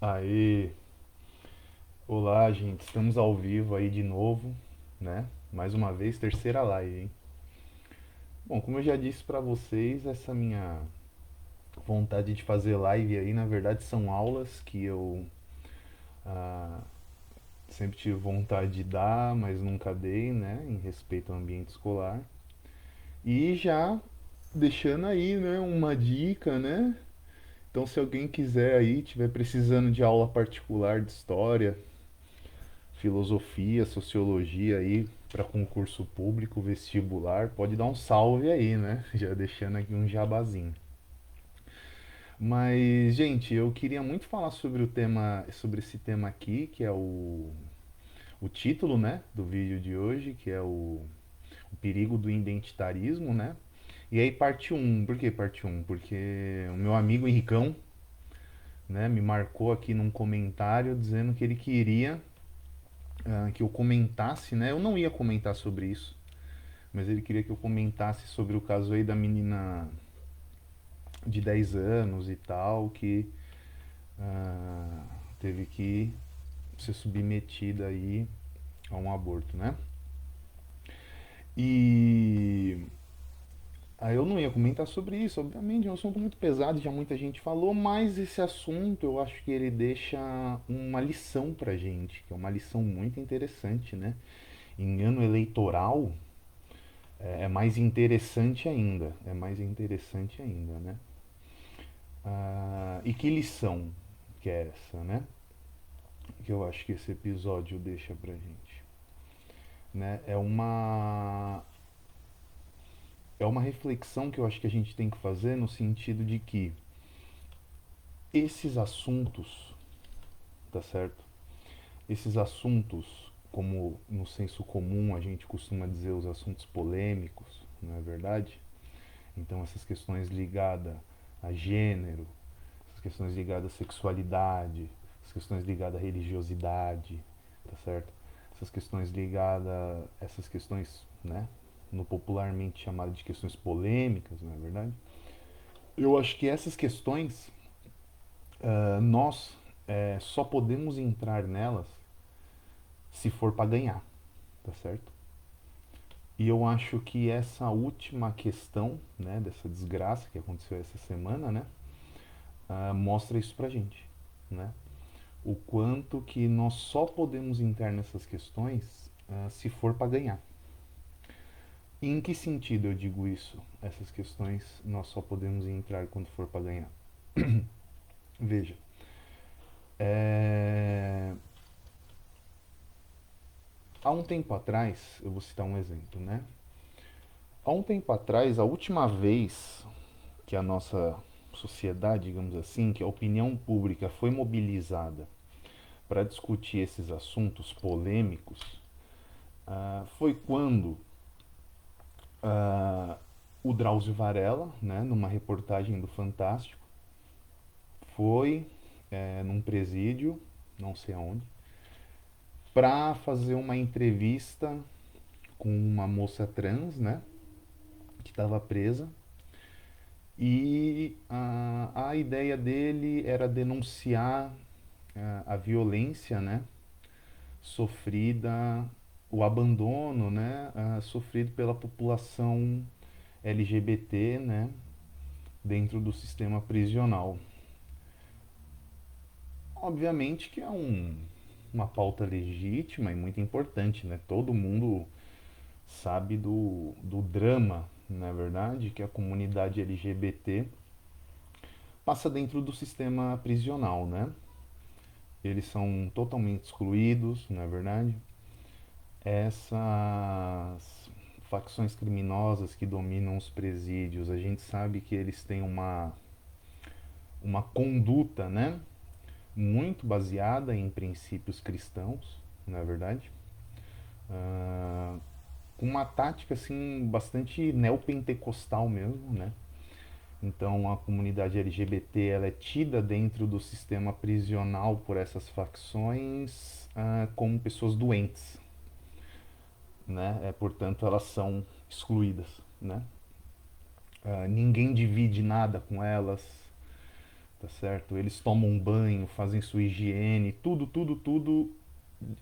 Aê, olá gente, estamos ao vivo aí de novo, né? Mais uma vez, terceira live, hein? Bom, como eu já disse pra vocês, essa minha vontade de fazer live aí, na verdade, são aulas que eu ah, sempre tive vontade de dar, mas nunca dei, né? Em respeito ao ambiente escolar. E já deixando aí, né, uma dica, né? Então, se alguém quiser aí, tiver precisando de aula particular de história, filosofia, sociologia aí para concurso público, vestibular, pode dar um salve aí, né? Já deixando aqui um jabazinho. Mas, gente, eu queria muito falar sobre o tema, sobre esse tema aqui, que é o título, né, do vídeo de hoje, que é o perigo do identitarismo, né? E aí parte um. Por que parte um? Porque o meu amigo Henricão, né, me marcou aqui num comentário dizendo que ele queria que eu comentasse, né? Eu não ia comentar sobre isso, mas ele queria que eu comentasse sobre o caso aí da menina de 10 anos e tal, que ah, teve que ser submetida aí a um aborto, né? E aí eu não ia comentar sobre isso, obviamente, é um assunto muito pesado, já muita gente falou, mas esse assunto eu acho que ele deixa uma lição pra gente, que é uma lição muito interessante, né? Em ano eleitoral é mais interessante ainda, né? E que lição que é essa, né? Que eu acho que esse episódio deixa pra gente, né? É uma reflexão que eu acho que a gente tem que fazer no sentido de que esses assuntos, tá certo? Esses assuntos, como no senso comum a gente costuma dizer os assuntos polêmicos, não é verdade? Então essas questões ligadas a gênero, essas questões ligadas à sexualidade, as questões ligadas à religiosidade, tá certo? Essas questões, né, no popularmente chamado de questões polêmicas, não é verdade? Eu acho que essas questões, nós só podemos entrar nelas se for para ganhar, tá certo? E eu acho que essa última questão, né, dessa desgraça que aconteceu essa semana, né, mostra isso pra gente, né? O quanto que nós só podemos entrar nessas questões se for para ganhar. E em que sentido eu digo isso? Essas questões nós só podemos entrar quando for para ganhar. Veja, é... há um tempo atrás, eu vou citar um exemplo, né? Há um tempo atrás, a última vez que a nossa sociedade, digamos assim, que a opinião pública foi mobilizada para discutir esses assuntos polêmicos, foi quando o Drauzio Varela, né, numa reportagem do Fantástico, foi num presídio, não sei aonde, para fazer uma entrevista com uma moça trans, né, que estava presa. E a ideia dele era denunciar a violência, né, sofrida, o abandono, né, sofrido pela população LGBT, né, dentro do sistema prisional. Obviamente que é uma pauta legítima e muito importante, né? Todo mundo sabe do drama, na verdade, que a comunidade LGBT passa dentro do sistema prisional, né? Eles são totalmente excluídos, na verdade. Essas facções criminosas que dominam os presídios, a gente sabe que eles têm uma conduta, né? Muito baseada em princípios cristãos, na verdade. Ah, com uma tática assim bastante neopentecostal mesmo, né? Então a comunidade LGBT ela é tida dentro do sistema prisional por essas facções como pessoas doentes, né? Portanto elas são excluídas, né? Ninguém divide nada com elas, tá certo? Eles tomam um banho, fazem sua higiene, tudo, tudo, tudo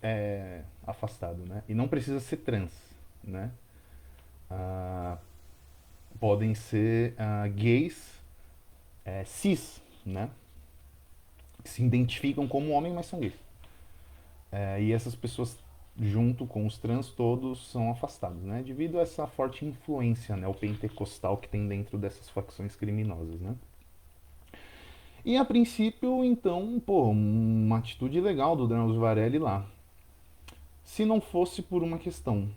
é afastado, né? E não precisa ser trans, né? Ah, podem ser gays cis, né? Que se identificam como homem, mas são gays. E essas pessoas, junto com os trans todos, são afastados, né? Devido a essa forte influência neopentecostal que tem dentro dessas facções criminosas, né? E a princípio, então, pô, uma atitude legal do Drauzio Varelli lá. Se não fosse por uma questão.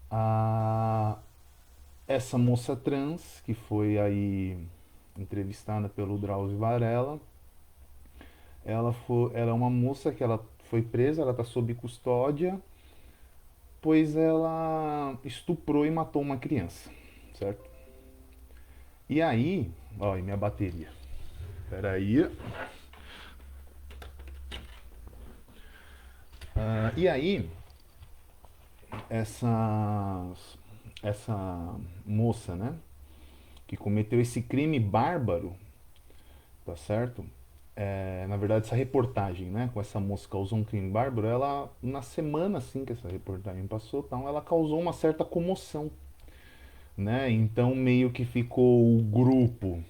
A, essa moça trans, que foi aí entrevistada pelo Drauzio Varela, ela é uma moça que ela foi presa, ela está sob custódia, pois ela estuprou e matou uma criança, certo? E aí, ó, e minha bateria. Peraí. E aí, essa, essa moça, né, que cometeu esse crime bárbaro, tá certo? Na verdade, essa reportagem, né, com essa moça que causou um crime bárbaro, ela, na semana assim que essa reportagem passou, então, ela causou uma certa comoção, né? Então, meio que ficou o grupo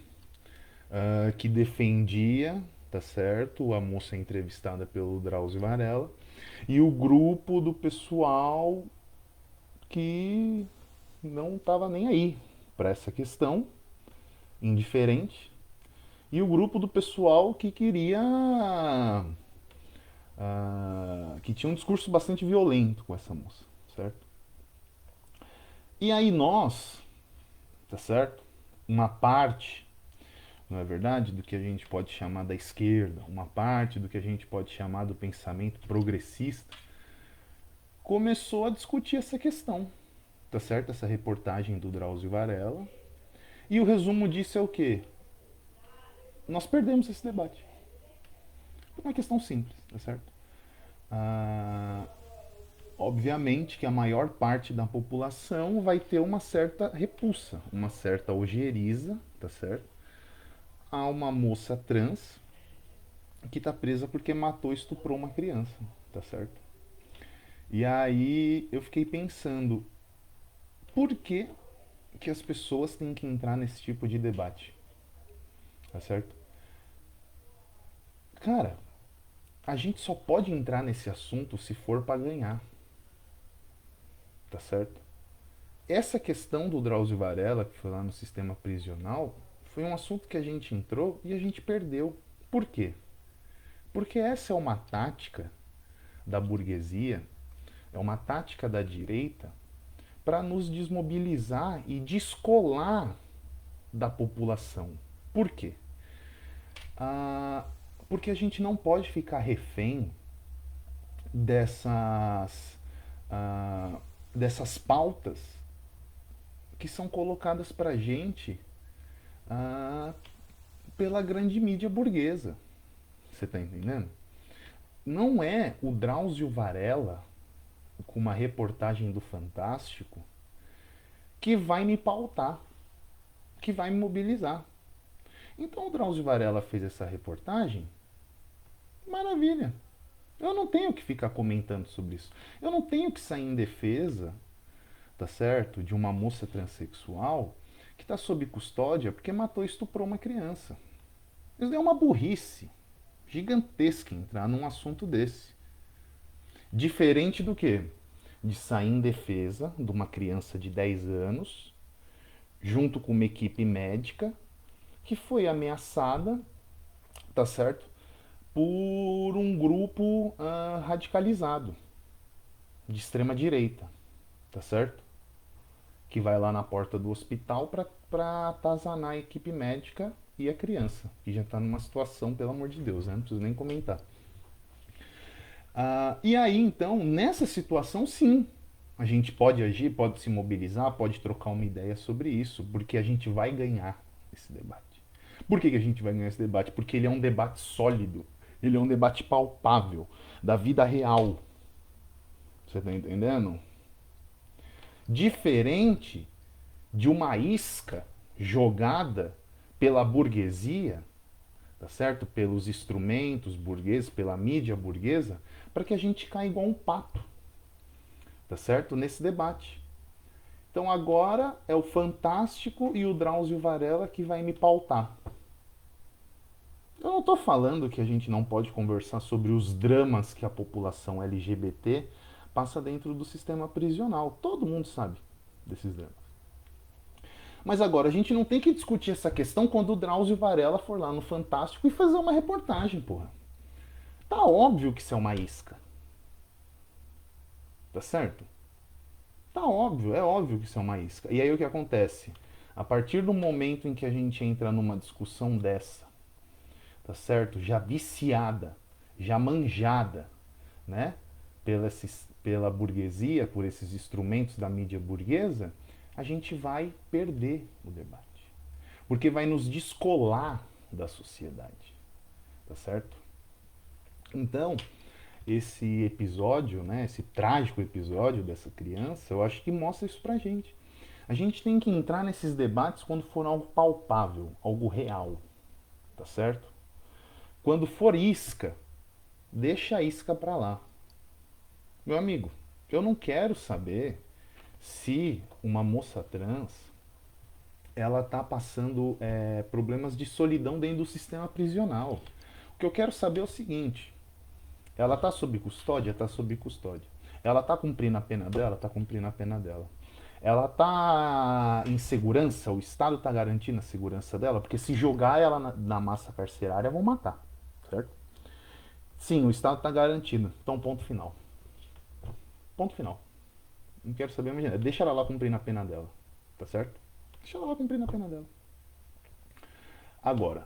que defendia, tá certo? A moça entrevistada pelo Drauzio Varela, e o grupo do pessoal que não estava nem aí para essa questão, indiferente, e o grupo do pessoal que queria. Que tinha um discurso bastante violento com essa moça, certo? E aí nós, tá certo? Uma parte, não é verdade, do que a gente pode chamar da esquerda, uma parte do que a gente pode chamar do pensamento progressista, começou a discutir essa questão, tá certo? Essa reportagem do Drauzio Varela. E o resumo disso é o quê? Nós perdemos esse debate. Por uma questão simples, tá certo? Ah, obviamente que a maior parte da população vai ter uma certa repulsa, uma certa ojeriza, tá certo? A uma moça trans que está presa porque matou e estuprou uma criança, tá certo? E aí eu fiquei pensando, por que que as pessoas têm que entrar nesse tipo de debate, tá certo? Cara, a gente só pode entrar nesse assunto se for para ganhar, tá certo? Essa questão do Drauzio Varela, que foi lá no sistema prisional, foi um assunto que a gente entrou e a gente perdeu. Por quê? Porque essa é uma tática da burguesia, é uma tática da direita para nos desmobilizar e descolar da população. Por quê? Ah, porque a gente não pode ficar refém dessas, ah, dessas pautas que são colocadas para a gente ah, pela grande mídia burguesa. Você está entendendo? Não é o Drauzio Varela, com uma reportagem do Fantástico, que vai me pautar, que vai me mobilizar. Então o Drauzio Varela fez essa reportagem, maravilha. Eu não tenho que ficar comentando sobre isso. Eu não tenho que sair em defesa, tá certo, de uma moça transexual que está sob custódia porque matou e estuprou uma criança. Isso é uma burrice gigantesca entrar num assunto desse. Diferente do que? De sair em defesa de uma criança de 10 anos, junto com uma equipe médica, que foi ameaçada, tá certo? Por um grupo radicalizado, de extrema direita, tá certo? Que vai lá na porta do hospital para atazanar a equipe médica e a criança, que já está numa situação, pelo amor de Deus, né? Não preciso nem comentar. E aí, então, nessa situação, sim, a gente pode agir, pode se mobilizar, pode trocar uma ideia sobre isso, porque a gente vai ganhar esse debate. Por que a gente vai ganhar esse debate? Porque ele é um debate sólido, ele é um debate palpável, da vida real. Você está entendendo? Diferente de uma isca jogada pela burguesia tá certo? Pelos instrumentos burgueses, pela mídia burguesa, para que a gente caia igual um pato, tá certo? Nesse debate. Então agora é o Fantástico e o Drauzio Varela que vai me pautar. Eu não estou falando que a gente não pode conversar sobre os dramas que a população LGBT passa dentro do sistema prisional. Todo mundo sabe desses dramas. Mas agora, a gente não tem que discutir essa questão quando o Drauzio Varela for lá no Fantástico e fazer uma reportagem, porra. Tá óbvio que isso é uma isca. Tá certo? Tá óbvio, é óbvio que isso é uma isca. E aí o que acontece? A partir do momento em que a gente entra numa discussão dessa, tá certo? Já viciada, já manjada, né? Pela burguesia, por esses instrumentos da mídia burguesa, a gente vai perder o debate. Porque vai nos descolar da sociedade, tá certo? Então, esse episódio, né, esse trágico episódio dessa criança, eu acho que mostra isso pra gente. A gente tem que entrar nesses debates quando for algo palpável, algo real, tá certo? Quando for isca, deixa a isca pra lá. Meu amigo, eu não quero saber se uma moça trans ela tá passando problemas de solidão dentro do sistema prisional. O que eu quero saber é o seguinte: ela tá sob custódia? Tá sob custódia. Ela tá cumprindo a pena dela? Tá cumprindo a pena dela. Ela tá em segurança? O Estado tá garantindo a segurança dela? Porque se jogar ela na massa carcerária, vão matar, certo? Sim, o Estado tá garantido. Então, ponto final. Ponto final. Não quero saber mais nada. Deixa ela lá cumprindo a pena dela, tá certo? Deixa ela lá cumprindo a pena dela. Agora,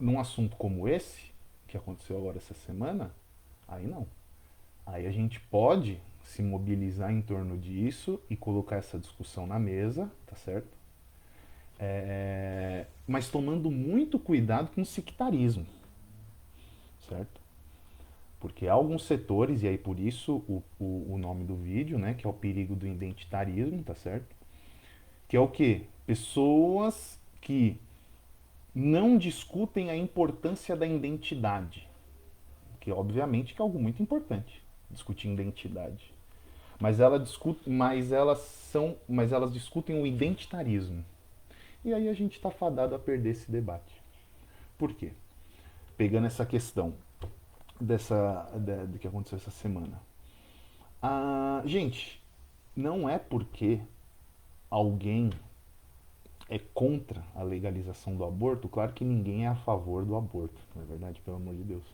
num assunto como esse, que aconteceu agora essa semana, aí não. Aí a gente pode se mobilizar em torno disso e colocar essa discussão na mesa, tá certo? Mas tomando muito cuidado com o sectarismo, certo? Porque há alguns setores, e aí por isso o nome do vídeo, né, que é o perigo do identitarismo, tá certo? Que é o quê? Pessoas que não discutem a importância da identidade, que obviamente que é algo muito importante, discutir identidade. Mas elas discutem o identitarismo. E aí a gente está fadado a perder esse debate. Por quê? Pegando essa questão do que aconteceu essa semana. Gente, não é porque alguém é contra a legalização do aborto, claro que ninguém é a favor do aborto, não é verdade? Pelo amor de Deus.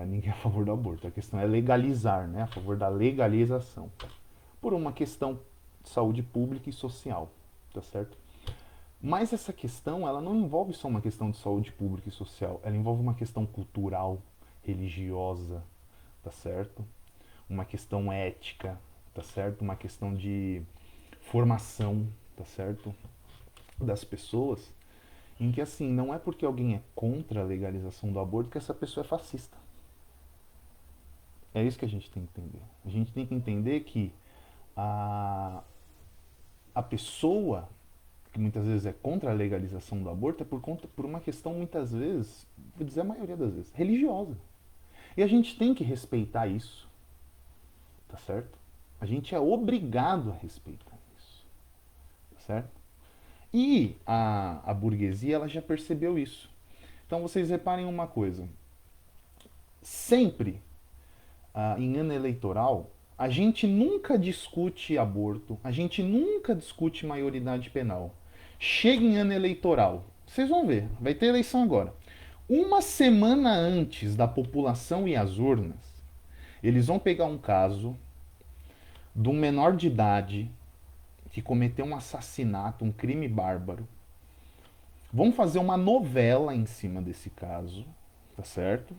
Ninguém é a favor do aborto. A questão é legalizar, né? A favor da legalização. Por uma questão de saúde pública e social, tá certo? Mas essa questão, ela não envolve só uma questão de saúde pública e social, ela envolve uma questão cultural, religiosa, tá certo? Uma questão ética, tá certo? Uma questão de formação, tá certo? Das pessoas, em que assim, não é porque alguém é contra a legalização do aborto que essa pessoa é fascista. É isso que a gente tem que entender. A gente tem que entender que a, a pessoa que muitas vezes é contra a legalização do aborto é por uma questão, muitas vezes, vou dizer a maioria das vezes, religiosa. E a gente tem que respeitar isso, tá certo? A gente é obrigado a respeitar isso, tá certo? E a burguesia, ela já percebeu isso. Então vocês reparem uma coisa, sempre em ano eleitoral, a gente nunca discute aborto, a gente nunca discute maioridade penal. Chega em ano eleitoral, vocês vão ver, vai ter eleição agora. Uma semana antes da população e as urnas, eles vão pegar um caso de um menor de idade que cometeu um assassinato, um crime bárbaro. Vão fazer uma novela em cima desse caso, tá certo?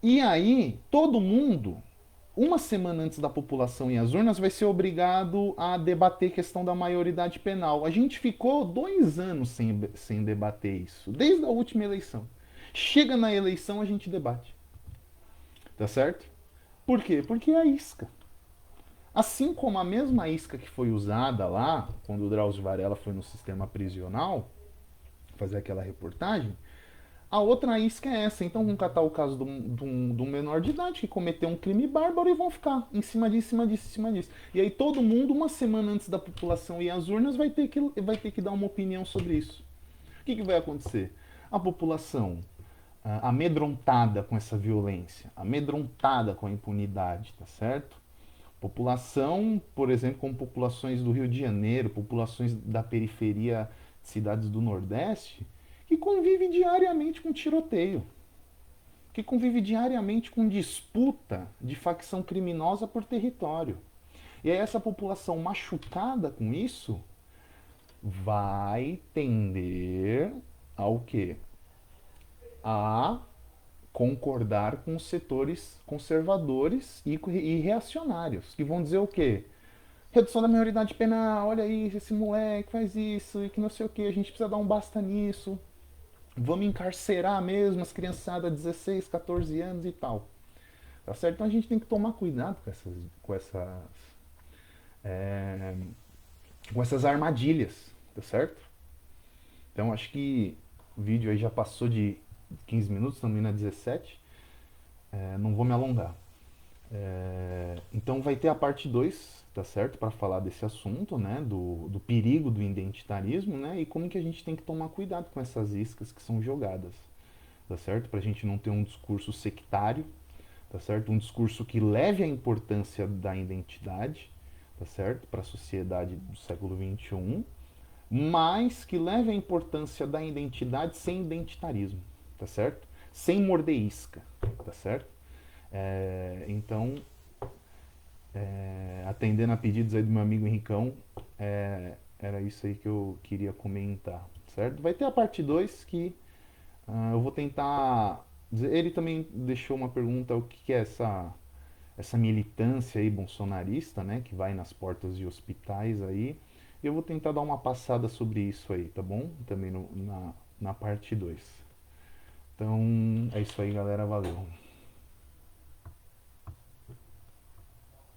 E aí, todo mundo, uma semana antes da população ir às urnas, vai ser obrigado a debater a questão da maioridade penal. A gente ficou 2 anos sem debater isso, desde a última eleição. Chega na eleição, a gente debate. Tá certo? Por quê? Porque é a isca. Assim como a mesma isca que foi usada lá, quando o Drauzio Varela foi no sistema prisional, fazer aquela reportagem, A outra isca é essa. Então vamos catar o caso de um menor de idade que cometeu um crime bárbaro e vão ficar em cima disso, em cima disso, em cima disso. E aí todo mundo, uma semana antes da população ir às urnas, vai ter que dar uma opinião sobre isso. O que vai acontecer? A população amedrontada com essa violência, amedrontada com a impunidade, tá certo? População, por exemplo, como populações do Rio de Janeiro, populações da periferia de cidades do Nordeste, que convive diariamente com tiroteio, que convive diariamente com disputa de facção criminosa por território. E aí essa população machucada com isso vai tender ao quê? A concordar com os setores conservadores e reacionários, que vão dizer o quê? Redução da maioridade penal, olha isso, esse moleque faz isso, e que não sei o que, a gente precisa dar um basta nisso. Vamos encarcerar mesmo as criançadas de 16, 14 anos e tal. Tá certo? Então a gente tem que tomar cuidado é, com essas armadilhas, tá certo? Então acho que o vídeo aí já passou de 15 minutos, estamos indo a 17. Não vou me alongar. Então vai ter a parte 2, tá certo? Para falar desse assunto, né? Do perigo do identitarismo, né? E como que a gente tem que tomar cuidado com essas iscas que são jogadas, tá certo? Para a gente não ter um discurso sectário, tá certo? Um discurso que leve a importância da identidade, tá certo? Para a sociedade do século XXI, mas que leve a importância da identidade sem identitarismo, tá certo? Sem morder isca, tá certo? Então, atendendo a pedidos aí do meu amigo Henricão, era isso aí que eu queria comentar, certo? Vai ter a parte 2 que eu vou tentar. Ele também deixou uma pergunta: o que é essa militância aí bolsonarista, né? Que vai nas portas de hospitais aí. E eu vou tentar dar uma passada sobre isso aí, tá bom? Também na parte 2. Então é isso aí, galera. Valeu.